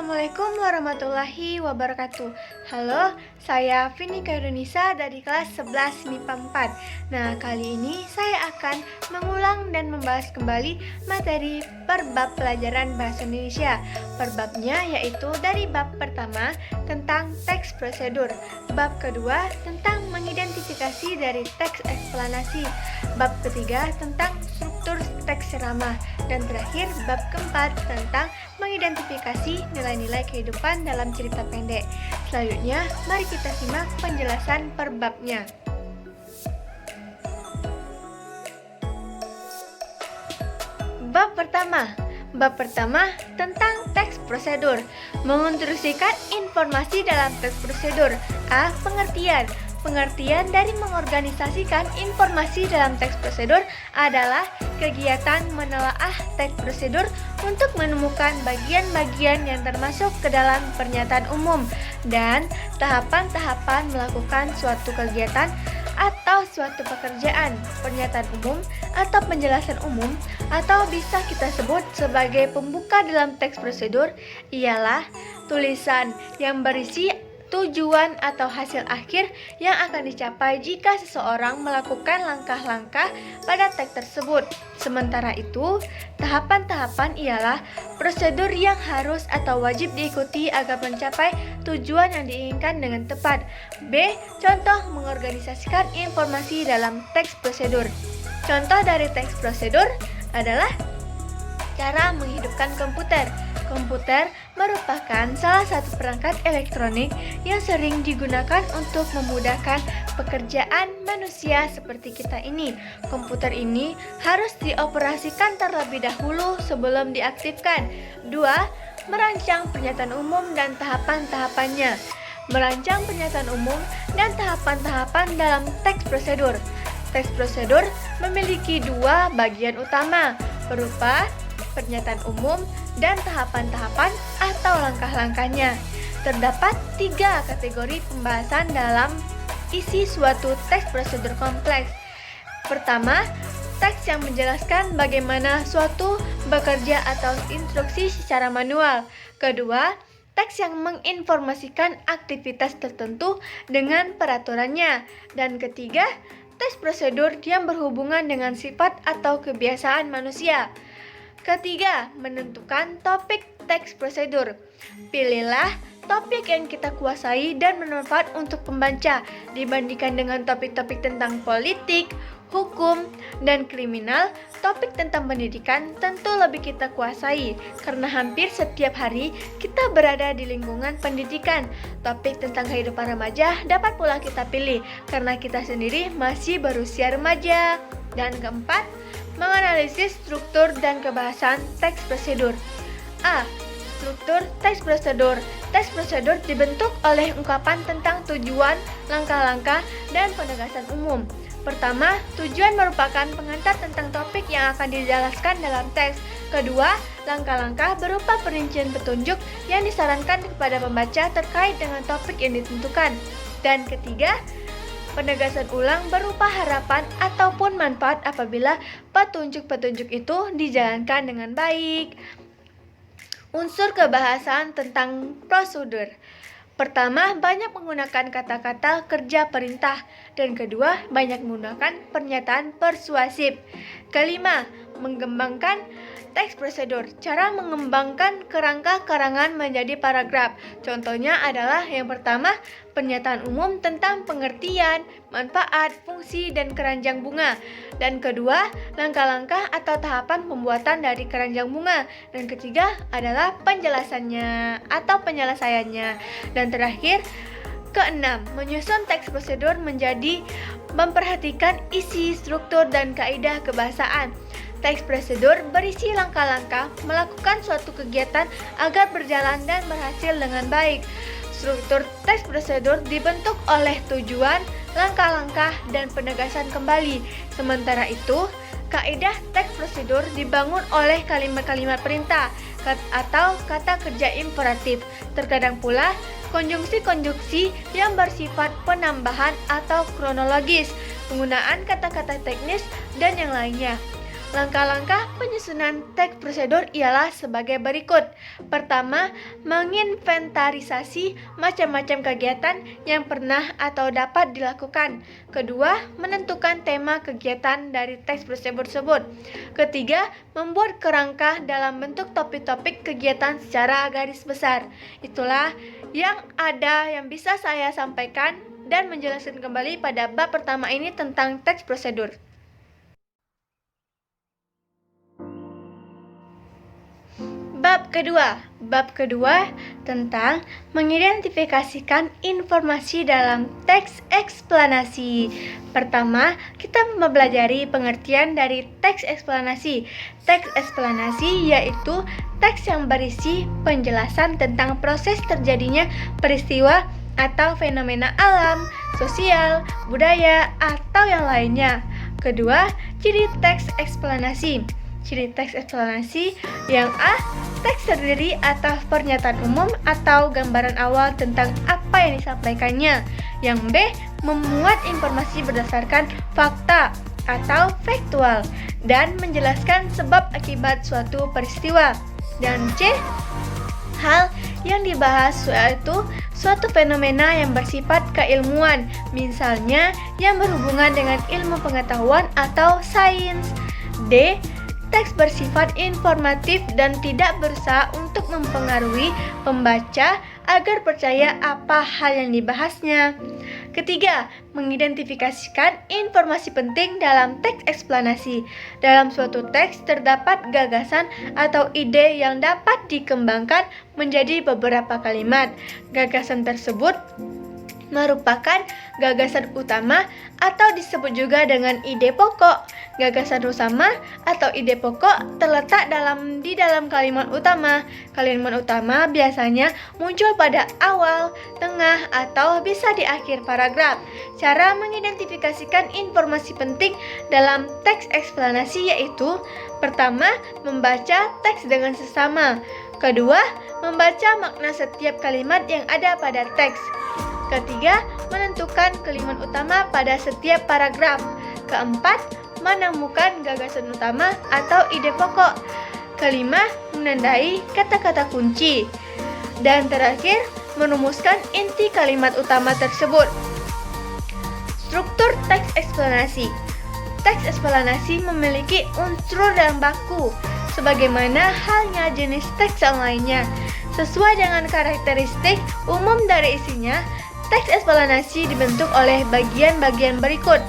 Assalamualaikum warahmatullahi wabarakatuh. Halo, saya Vini Kairunisa dari kelas 11 MIPA 4. Nah, kali ini saya akan mengulang dan membahas kembali materi per bab pelajaran bahasa Indonesia. Per babnya yaitu dari bab pertama tentang teks prosedur, bab kedua tentang mengidentifikasi dari teks eksplanasi, bab ketiga tentang struktur teks ceramah, dan terakhir bab keempat tentang mengidentifikasi nilai-nilai kehidupan dalam cerita pendek. Selanjutnya, mari kita simak penjelasan per babnya. Bab pertama tentang teks prosedur. Menginstruksikan informasi dalam teks prosedur. A. Pengertian dari mengorganisasikan informasi dalam teks prosedur adalah kegiatan menelaah teks prosedur untuk menemukan bagian-bagian yang termasuk ke dalam pernyataan umum dan tahapan-tahapan melakukan suatu kegiatan atau suatu pekerjaan. Pernyataan umum atau penjelasan umum atau bisa kita sebut sebagai pembuka dalam teks prosedur ialah tulisan yang berisi tujuan atau hasil akhir yang akan dicapai jika seseorang melakukan langkah-langkah pada teks tersebut. Sementara itu, tahapan-tahapan ialah prosedur yang harus atau wajib diikuti agar mencapai tujuan yang diinginkan dengan tepat. B. Contoh mengorganisasikan informasi dalam teks prosedur. Contoh dari teks prosedur adalah cara menghidupkan komputer. Komputer merupakan salah satu perangkat elektronik yang sering digunakan untuk memudahkan pekerjaan manusia seperti kita ini. Komputer ini harus dioperasikan terlebih dahulu sebelum diaktifkan. 2. Merancang pernyataan umum dan tahapan-tahapannya. Merancang pernyataan umum dan tahapan-tahapan dalam teks prosedur. Teks prosedur memiliki dua bagian utama, berupa pernyataan umum dan tahapan-tahapan atau langkah-langkahnya. Terdapat 3 kategori pembahasan dalam isi suatu teks prosedur kompleks. Pertama, teks yang menjelaskan bagaimana suatu bekerja atau instruksi secara manual. Kedua, teks yang menginformasikan aktivitas tertentu dengan peraturannya. Dan ketiga, teks prosedur yang berhubungan dengan sifat atau kebiasaan manusia. Ketiga, menentukan topik teks prosedur. Pilihlah topik yang kita kuasai dan bermanfaat untuk pembaca dibandingkan dengan topik-topik tentang politik, hukum, dan kriminal. Topik tentang pendidikan tentu lebih kita kuasai karena hampir setiap hari kita berada di lingkungan pendidikan. Topik tentang kehidupan remaja dapat pula kita pilih karena kita sendiri masih berusia remaja. Dan keempat, menganalisis struktur dan kebahasan teks prosedur. A. Struktur teks prosedur. Teks prosedur dibentuk oleh ungkapan tentang tujuan, langkah-langkah, dan penegasan umum. Pertama, tujuan merupakan pengantar tentang topik yang akan dijelaskan dalam teks. Kedua, langkah-langkah berupa perincian petunjuk yang disarankan kepada pembaca terkait dengan topik yang ditentukan. Dan ketiga, penegasan ulang berupa harapan ataupun manfaat apabila petunjuk-petunjuk itu dijalankan dengan baik. Unsur kebahasan tentang prosedur. Pertama, banyak menggunakan kata-kata kerja perintah. Dan kedua, banyak menggunakan pernyataan persuasif. Kelima, mengembangkan teks prosedur. Cara mengembangkan kerangka karangan menjadi paragraf. Contohnya adalah yang pertama, pernyataan umum tentang pengertian, manfaat, fungsi, dan keranjang bunga. Dan kedua, langkah-langkah atau tahapan pembuatan dari keranjang bunga. Dan ketiga adalah penjelasannya atau penyelesaiannya. Dan terakhir, keenam, menyusun teks prosedur menjadi memperhatikan isi, struktur, dan kaidah kebahasaan. Teks prosedur berisi langkah-langkah melakukan suatu kegiatan agar berjalan dan berhasil dengan baik. Struktur teks prosedur dibentuk oleh tujuan, langkah-langkah, dan penegasan kembali. Sementara itu, kaidah teks prosedur dibangun oleh kalimat-kalimat perintah atau kata kerja imperatif. Terkadang pula, konjungsi-konjungsi yang bersifat penambahan atau kronologis, penggunaan kata-kata teknis, dan yang lainnya. Langkah-langkah penyusunan teks prosedur ialah sebagai berikut. Pertama, menginventarisasi macam-macam kegiatan yang pernah atau dapat dilakukan. Kedua, menentukan tema kegiatan dari teks prosedur tersebut. Ketiga, membuat kerangka dalam bentuk topik-topik kegiatan secara garis besar. Itulah yang bisa saya sampaikan dan menjelaskan kembali pada bab pertama ini tentang teks prosedur. Bab kedua tentang mengidentifikasikan informasi dalam teks eksplanasi. Pertama, kita mempelajari pengertian dari teks eksplanasi. Teks eksplanasi yaitu teks yang berisi penjelasan tentang proses terjadinya peristiwa atau fenomena alam, sosial, budaya, atau yang lainnya. Kedua, ciri teks eksplanasi. Ciri teks eksplanasi yang A. Teks terdiri atas pernyataan umum atau gambaran awal tentang apa yang disampaikannya. Yang B. Memuat informasi berdasarkan fakta atau faktual dan menjelaskan sebab akibat suatu peristiwa. Dan C. Hal yang dibahas yaitu suatu fenomena yang bersifat keilmuan, misalnya yang berhubungan dengan ilmu pengetahuan atau sains. D. Teks bersifat informatif dan tidak berusaha untuk mempengaruhi pembaca agar percaya apa hal yang dibahasnya. Ketiga, mengidentifikasikan informasi penting dalam teks eksplanasi. Dalam suatu teks terdapat gagasan atau ide yang dapat dikembangkan menjadi beberapa kalimat. Gagasan tersebut merupakan gagasan utama atau disebut juga dengan ide pokok. Gagasan utama atau ide pokok terletak di dalam kalimat utama. Kalimat utama biasanya muncul pada awal, tengah, atau bisa di akhir paragraf. Cara mengidentifikasikan informasi penting dalam teks eksplanasi yaitu: pertama, membaca teks dengan sesama. Kedua, membaca makna setiap kalimat yang ada pada teks. Ketiga, menentukan kalimat utama pada setiap paragraf. Keempat, menemukan gagasan utama atau ide pokok. Kelima, menandai kata-kata kunci. Dan terakhir, merumuskan inti kalimat utama tersebut. Struktur teks eksplanasi. Teks eksplanasi memiliki unsur dan baku, sebagaimana halnya jenis teks yang lainnya. Sesuai dengan karakteristik umum dari isinya, teks eksplanasi dibentuk oleh bagian-bagian berikut.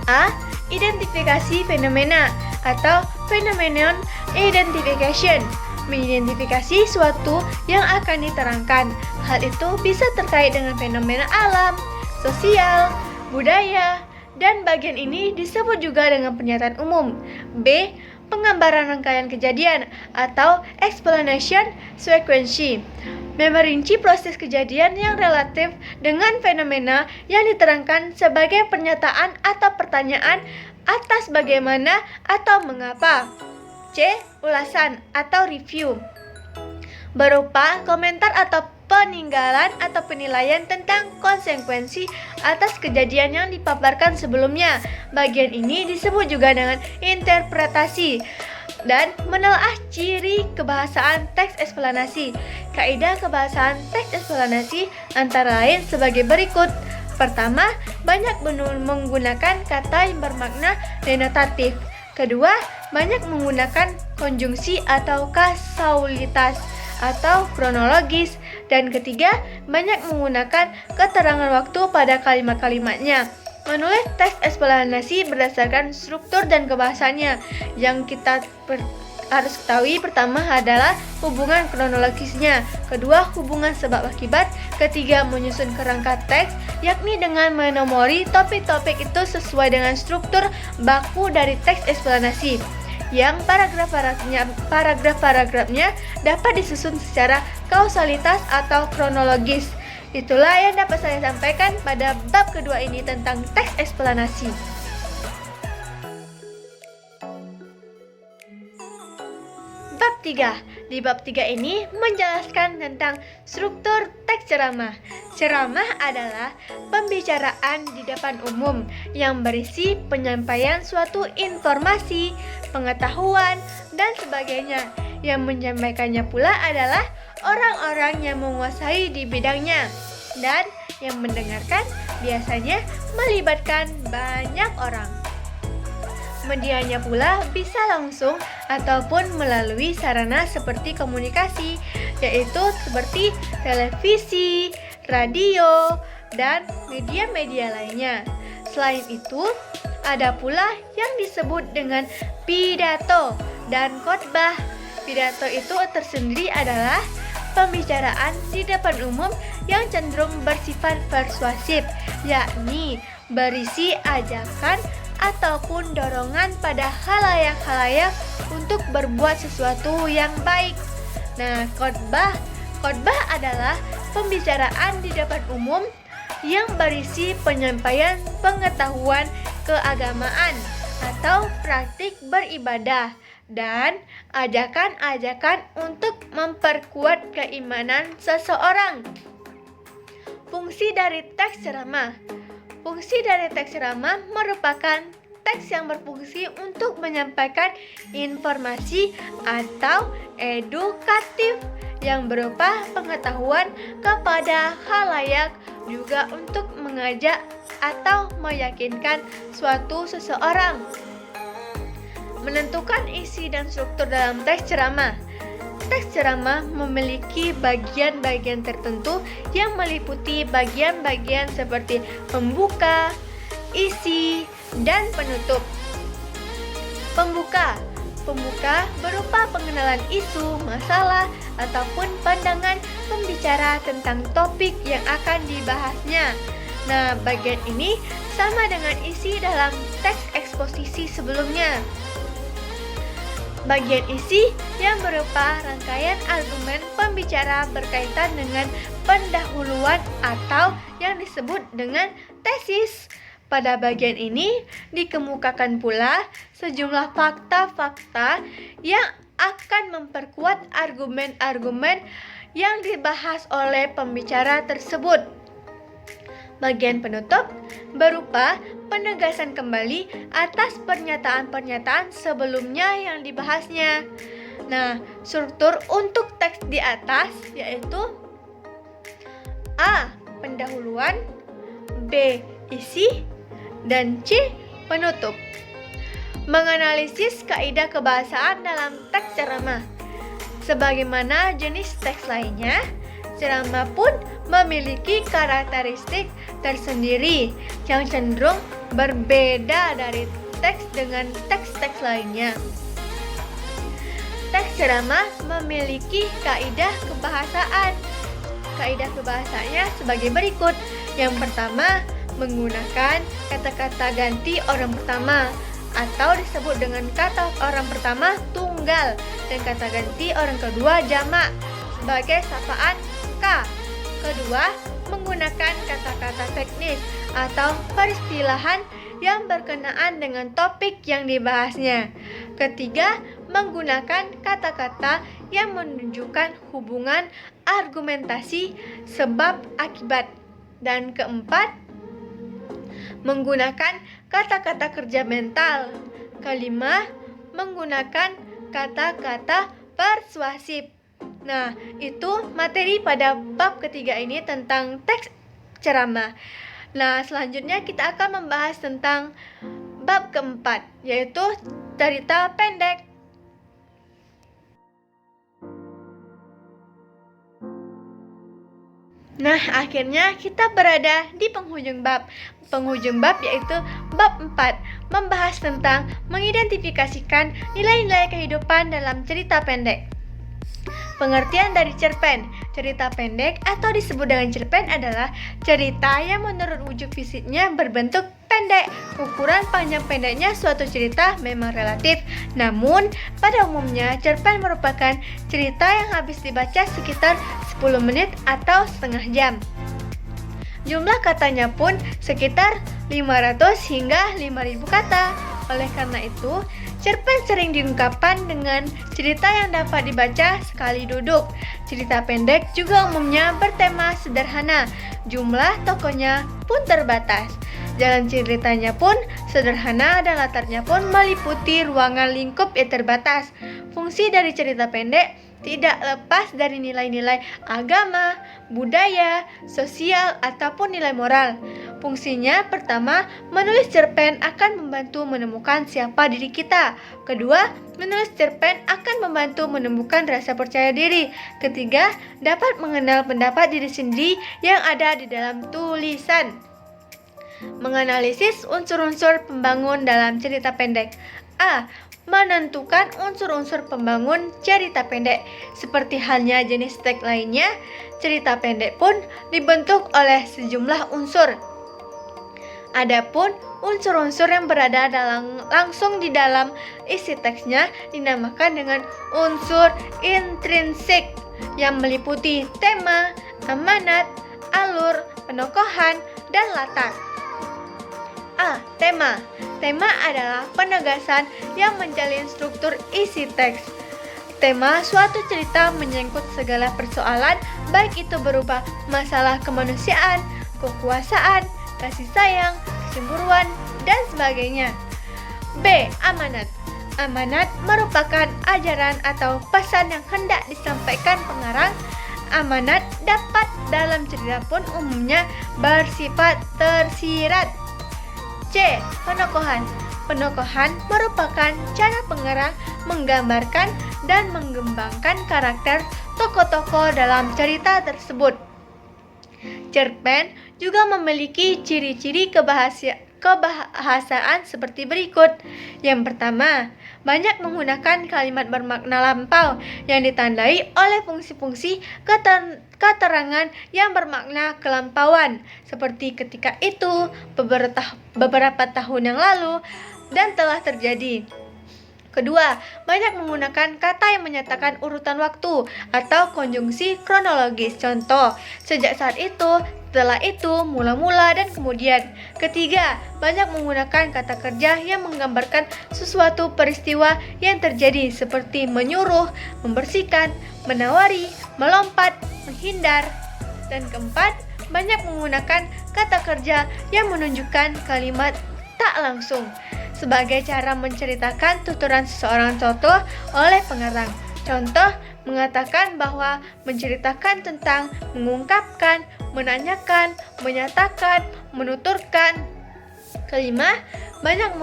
A. Identifikasi fenomena atau phenomenon identification. Mengidentifikasi suatu yang akan diterangkan. Hal itu bisa terkait dengan fenomena alam, sosial, budaya, dan bagian ini disebut juga dengan pernyataan umum. B. Penggambaran rangkaian kejadian atau explanation sequence. Memerinci proses kejadian yang relatif dengan fenomena yang diterangkan sebagai pernyataan atau pertanyaan atas bagaimana atau mengapa. C. Ulasan atau review, berupa komentar atau peninggalan atau penilaian tentang konsekuensi atas kejadian yang dipaparkan sebelumnya. Bagian ini disebut juga dengan interpretasi. Dan menelaah ciri kebahasaan teks eksplanasi. Kaidah kebahasaan teks eksplanasi antara lain sebagai berikut. Pertama, banyak menggunakan kata yang bermakna denotatif. Kedua, banyak menggunakan konjungsi atau kausalitas atau kronologis. Dan ketiga, banyak menggunakan keterangan waktu pada kalimat-kalimatnya. Menulis teks eksplanasi berdasarkan struktur dan kebahasannya. Yang kita harus ketahui pertama adalah hubungan kronologisnya. Kedua, hubungan sebab akibat. Ketiga, menyusun kerangka teks, yakni dengan menomori topik-topik itu sesuai dengan struktur baku dari teks eksplanasi. Yang paragraf-paragrafnya dapat disusun secara kausalitas atau kronologis. Itulah yang dapat saya sampaikan pada bab kedua ini tentang teks eksplanasi. Bab 3. Di bab 3 ini menjelaskan tentang struktur teks ceramah. Ceramah adalah pembicaraan di depan umum yang berisi penyampaian suatu informasi, pengetahuan, dan sebagainya. Yang menyampaikannya pula adalah orang-orang yang menguasai di bidangnya. Dan yang mendengarkan biasanya melibatkan banyak orang. Medianya pula bisa langsung ataupun melalui sarana seperti komunikasi, yaitu seperti televisi, radio, dan media-media lainnya. Selain itu, ada pula yang disebut dengan pidato dan khotbah. Pidato itu tersendiri adalah pembicaraan di depan umum yang cenderung bersifat persuasif, yakni berisi ajakan ataupun dorongan pada khalayak-khalayak untuk berbuat sesuatu yang baik. Nah, khotbah adalah pembicaraan di depan umum yang berisi penyampaian pengetahuan keagamaan atau praktik beribadah dan ajakan-ajakan untuk memperkuat keimanan seseorang. Fungsi dari teks ceramah. Fungsi dari teks ceramah merupakan teks yang berfungsi untuk menyampaikan informasi atau edukatif yang berupa pengetahuan kepada khalayak, juga untuk mengajak atau meyakinkan suatu seseorang. Menentukan isi dan struktur dalam teks ceramah. Teks ceramah memiliki bagian-bagian tertentu yang meliputi bagian-bagian seperti pembuka, isi, dan penutup. Pembuka berupa pengenalan isu, masalah, ataupun pandangan pembicara tentang topik yang akan dibahasnya. Nah, bagian ini sama dengan isi dalam teks eksposisi sebelumnya. Bagian isi yang berupa rangkaian argumen pembicara berkaitan dengan pendahuluan atau yang disebut dengan tesis. Pada bagian ini dikemukakan pula sejumlah fakta-fakta yang akan memperkuat argumen-argumen yang dibahas oleh pembicara tersebut. Bagian penutup berupa penegasan kembali atas pernyataan-pernyataan sebelumnya yang dibahasnya. Nah, struktur untuk teks di atas yaitu A. Pendahuluan, B. Isi, dan C. Penutup. Menganalisis kaidah kebahasaan dalam teks ceramah. Sebagaimana jenis teks lainnya, ceramah pun memiliki karakteristik tersendiri yang cenderung berbeda dari teks dengan teks-teks lainnya. Teks ceramah memiliki kaidah kebahasaan. Kaidah kebahasaannya sebagai berikut. Yang pertama, menggunakan kata-kata ganti orang pertama atau disebut dengan kata orang pertama tunggal dan kata ganti orang kedua jamak sebagai sapaan K. Kedua, menggunakan kata-kata teknis atau peristilahan yang berkenaan dengan topik yang dibahasnya. Ketiga, menggunakan kata-kata yang menunjukkan hubungan argumentasi sebab akibat. Dan keempat, menggunakan kata-kata kerja mental. Kelima, menggunakan kata-kata persuasif. Nah, itu materi pada bab ketiga ini tentang teks ceramah. Nah, selanjutnya kita akan membahas tentang bab keempat, yaitu cerita pendek. Nah, akhirnya kita berada di penghujung bab. Penghujung bab yaitu bab 4, membahas tentang mengidentifikasikan nilai-nilai kehidupan dalam cerita pendek. Pengertian dari cerpen. Cerita pendek atau disebut dengan cerpen adalah cerita yang menurut wujud fisiknya berbentuk pendek. Ukuran panjang pendeknya suatu cerita memang relatif. Namun, pada umumnya cerpen merupakan cerita yang habis dibaca sekitar 10 menit atau setengah jam. Jumlah katanya pun sekitar 500 hingga 5000 kata. Oleh karena itu, Cerpen sering diungkapkan dengan cerita yang dapat dibaca sekali duduk. Cerita pendek juga umumnya bertema sederhana, jumlah tokohnya pun terbatas. Jalan ceritanya pun sederhana dan latarnya pun meliputi ruangan lingkup yang terbatas. Fungsi dari cerita pendek tidak lepas dari nilai-nilai agama, budaya, sosial, ataupun nilai moral. Fungsinya pertama, menulis cerpen akan membantu menemukan siapa diri kita. Kedua, menulis cerpen akan membantu menemukan rasa percaya diri. Ketiga, dapat mengenal pendapat diri sendiri yang ada di dalam tulisan. Menganalisis unsur-unsur pembangun dalam cerita pendek. A. Menentukan unsur-unsur pembangun cerita pendek. Seperti halnya jenis teks lainnya, cerita pendek pun dibentuk oleh sejumlah unsur. Adapun unsur-unsur yang berada langsung di dalam isi teksnya dinamakan dengan unsur intrinsik yang meliputi tema, amanat, alur, penokohan, dan latar. A. Tema. Tema adalah penegasan yang menjalin struktur isi teks. Tema suatu cerita menyangkut segala persoalan, baik itu berupa masalah kemanusiaan, kekuasaan, kasih sayang, kecemburuan, dan sebagainya. B. Amanat. Amanat merupakan ajaran atau pesan yang hendak disampaikan pengarang. Amanat dapat dalam cerita pun umumnya bersifat tersirat. C. Penokohan. Penokohan merupakan cara pengarang menggambarkan dan mengembangkan karakter tokoh-tokoh dalam cerita tersebut. Cerpen juga memiliki ciri-ciri kebahasaan seperti berikut. Yang pertama, banyak menggunakan kalimat bermakna lampau yang ditandai oleh fungsi-fungsi keterangan yang bermakna kelampauan, seperti ketika itu, beberapa tahun yang lalu, dan telah terjadi. Kedua, banyak menggunakan kata yang menyatakan urutan waktu atau konjungsi kronologis. Contoh, sejak saat itu, setelah itu, mula-mula, dan kemudian. Ketiga, banyak menggunakan kata kerja yang menggambarkan sesuatu peristiwa yang terjadi seperti menyuruh, membersihkan, menawari, melompat, menghindar. Dan keempat, banyak menggunakan kata kerja yang menunjukkan kalimat tak langsung sebagai cara menceritakan tuturan seseorang tokoh oleh pengarang. Contoh, mengatakan bahwa menceritakan tentang, mengungkapkan, menanyakan, menyatakan, menuturkan. Kelima, banyak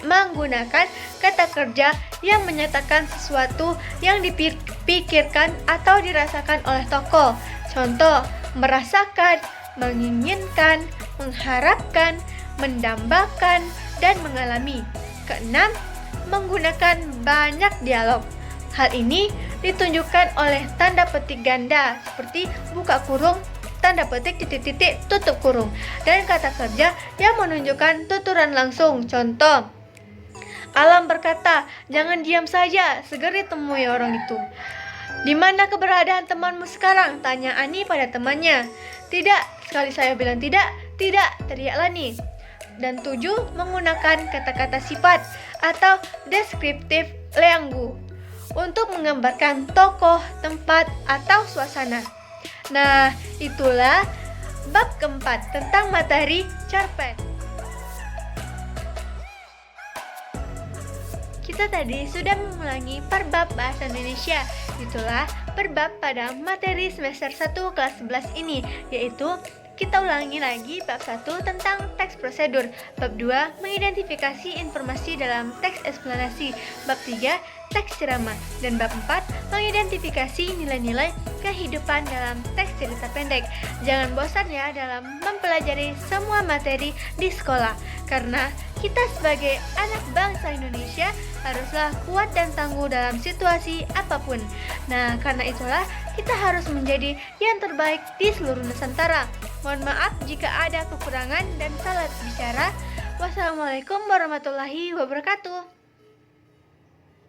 menggunakan kata kerja yang menyatakan sesuatu yang dipikirkan atau dirasakan oleh tokoh. Contoh, merasakan, menginginkan, mengharapkan, mendambakan, dan mengalami. Keenam, menggunakan banyak dialog. Hal ini ditunjukkan oleh tanda petik ganda seperti buka kurung, tanda petik titik-titik tutup kurung, dan kata kerja yang menunjukkan tuturan langsung. Contoh, Alam berkata, jangan diam saja, segera temui orang itu. Di mana keberadaan temanmu sekarang? Tanya Ani pada temannya. Tidak, sekali saya bilang tidak, teriak Lani. Dan 7, menggunakan kata-kata sifat atau deskriptif leanggu untuk menggambarkan tokoh, tempat, atau suasana. Nah, itulah bab keempat tentang materi cerpen. Kita tadi sudah mengulangi perbab bahasa Indonesia. Itulah perbab pada materi semester 1 kelas 11 ini, yaitu kita ulangi lagi bab 1 tentang teks prosedur, bab 2 mengidentifikasi informasi dalam teks eksplanasi, bab 3 teks ceramah, dan bab 4 mengidentifikasi nilai-nilai kehidupan dalam teks cerita pendek. Jangan bosan ya dalam mempelajari semua materi di sekolah, karena kita sebagai anak bangsa Indonesia haruslah kuat dan tangguh dalam situasi apapun. Nah, karena itulah kita harus menjadi yang terbaik di seluruh Nusantara. Mohon maaf jika ada kekurangan dan salah bicara. Wassalamualaikum warahmatullahi wabarakatuh.